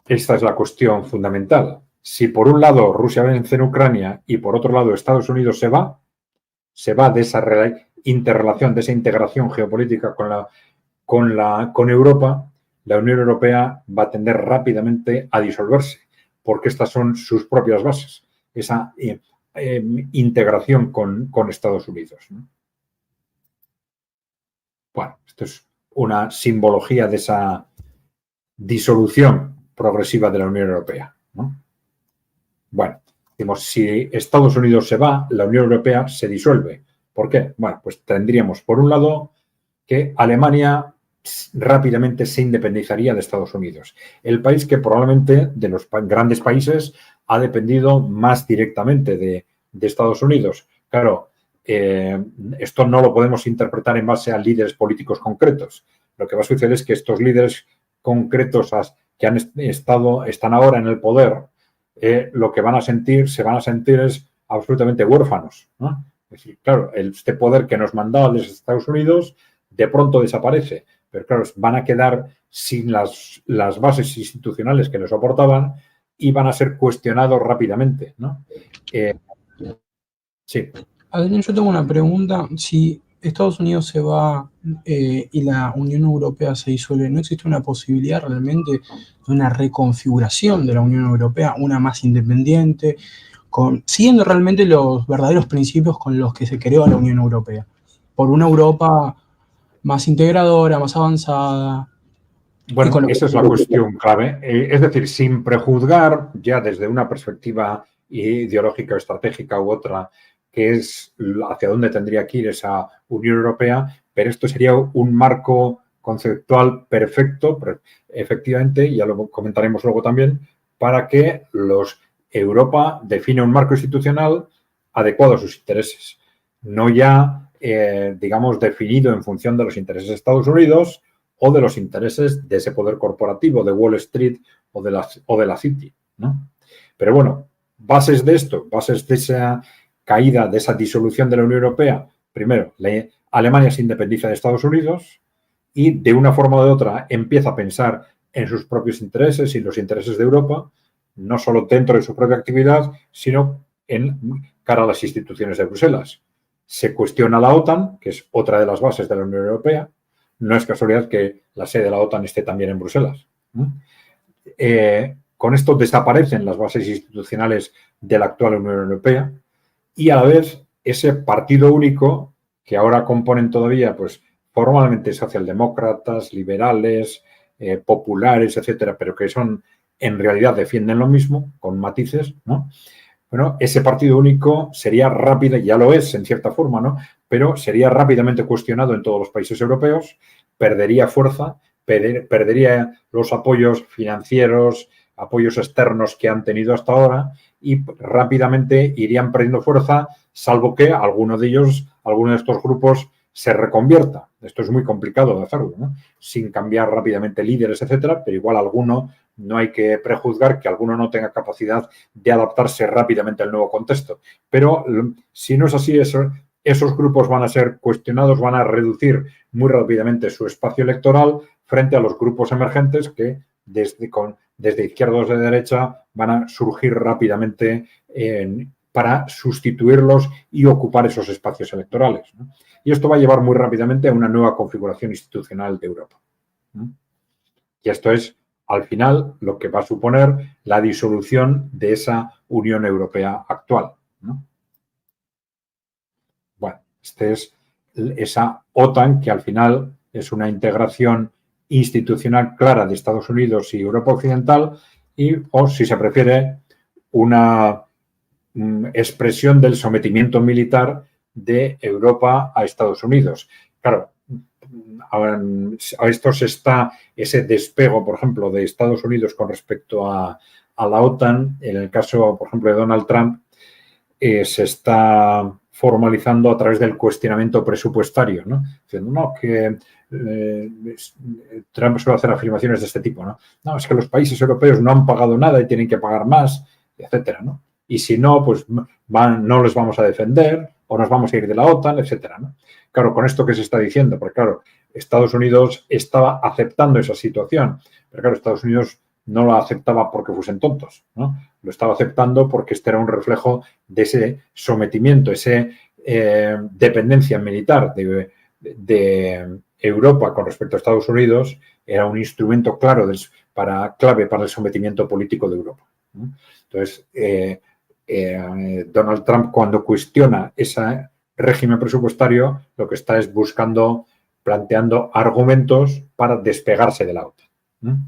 esta es la cuestión fundamental. Si por un lado Rusia vence en Ucrania y por otro lado Estados Unidos se va de esa interrelación, de esa integración geopolítica con Europa, la Unión Europea va a tender rápidamente a disolverse, porque estas son sus propias bases, esa integración con Estados Unidos, ¿no? Bueno, esto es una simbología de esa disolución progresiva de la Unión Europea, ¿no? Bueno, digamos, si Estados Unidos se va, la Unión Europea se disuelve. ¿Por qué? Bueno, pues tendríamos, por un lado, que Alemania rápidamente se independizaría de Estados Unidos. El país que probablemente de los grandes países ha dependido más directamente de Estados Unidos. Claro, esto no lo podemos interpretar en base a líderes políticos concretos. Lo que va a suceder es que estos líderes concretos que están ahora en el poder, lo que se van a sentir es absolutamente huérfanos, ¿no? Es decir, claro, este poder que nos mandaba desde Estados Unidos de pronto desaparece, pero claro, van a quedar sin las bases institucionales que les soportaban y van a ser cuestionados rápidamente, ¿no? Sí. Adrián, yo tengo una pregunta. Si Estados Unidos se va y la Unión Europea se disuelve, ¿no existe una posibilidad realmente de una reconfiguración de la Unión Europea, una más independiente, siguiendo realmente los verdaderos principios con los que se creó la Unión Europea? Por una Europa más integradora, más avanzada. Bueno, esa es la cuestión clave. Es decir, sin prejuzgar ya desde una perspectiva ideológica o estratégica u otra, que es hacia dónde tendría que ir esa Unión Europea, pero esto sería un marco conceptual perfecto, efectivamente, ya lo comentaremos luego también, para que Europa define un marco institucional adecuado a sus intereses, no ya, digamos, definido en función de los intereses de Estados Unidos o de los intereses de ese poder corporativo, de Wall Street o de la City, ¿no? Pero bueno, bases de esto, bases de esa caída, de esa disolución de la Unión Europea. Primero, Alemania se independiza de Estados Unidos y de una forma o de otra empieza a pensar en sus propios intereses y los intereses de Europa, no solo dentro de su propia actividad, sino en cara a las instituciones de Bruselas. Se cuestiona la OTAN, que es otra de las bases de la Unión Europea. No es casualidad que la sede de la OTAN esté también en Bruselas. Con esto desaparecen las bases institucionales de la actual Unión Europea y a la vez ese partido único que ahora componen todavía, pues formalmente socialdemócratas, liberales, populares, etcétera, pero que son en realidad defienden lo mismo con matices, ¿no? Bueno, ese partido único sería rápido, ya lo es en cierta forma, ¿no? Pero sería rápidamente cuestionado en todos los países europeos, perdería fuerza, perdería los apoyos financieros, apoyos externos que han tenido hasta ahora y rápidamente irían perdiendo fuerza, salvo que alguno de estos grupos se reconvierta. Esto es muy complicado de hacerlo, ¿no? Sin cambiar rápidamente líderes, etcétera, pero igual alguno, no hay que prejuzgar que alguno no tenga capacidad de adaptarse rápidamente al nuevo contexto. Pero si no es así, esos grupos van a ser cuestionados, van a reducir muy rápidamente su espacio electoral frente a los grupos emergentes que desde izquierda o de derecha van a surgir rápidamente para sustituirlos y ocupar esos espacios electorales, ¿no? Y esto va a llevar muy rápidamente a una nueva configuración institucional de Europa, ¿no? Y esto es, al final, lo que va a suponer la disolución de esa Unión Europea actual, ¿no? Bueno, es esa OTAN que al final es una integración institucional clara de Estados Unidos y Europa Occidental o, si se prefiere, una expresión del sometimiento militar de Europa a Estados Unidos. Claro, a esto se está ese despego, por ejemplo, de Estados Unidos con respecto a la OTAN. En el caso, por ejemplo, de Donald Trump, se está formalizando a través del cuestionamiento presupuestario, ¿no? Diciendo, no, que Trump suele hacer afirmaciones de este tipo, ¿no? No, es que los países europeos no han pagado nada y tienen que pagar más, etcétera, ¿no? Y si no, pues no les vamos a defender o nos vamos a ir de la OTAN, etcétera, ¿no? Claro, con esto que se está diciendo, porque claro, Estados Unidos estaba aceptando esa situación, pero claro, Estados Unidos no lo aceptaba porque fuesen tontos, ¿no? Lo estaba aceptando porque este era un reflejo de ese sometimiento, esa dependencia militar de Europa con respecto a Estados Unidos. Era un instrumento clave para el sometimiento político de Europa, ¿no? Entonces, Donald Trump, cuando cuestiona ese régimen presupuestario, lo que está es planteando argumentos para despegarse de la OTAN, ¿no?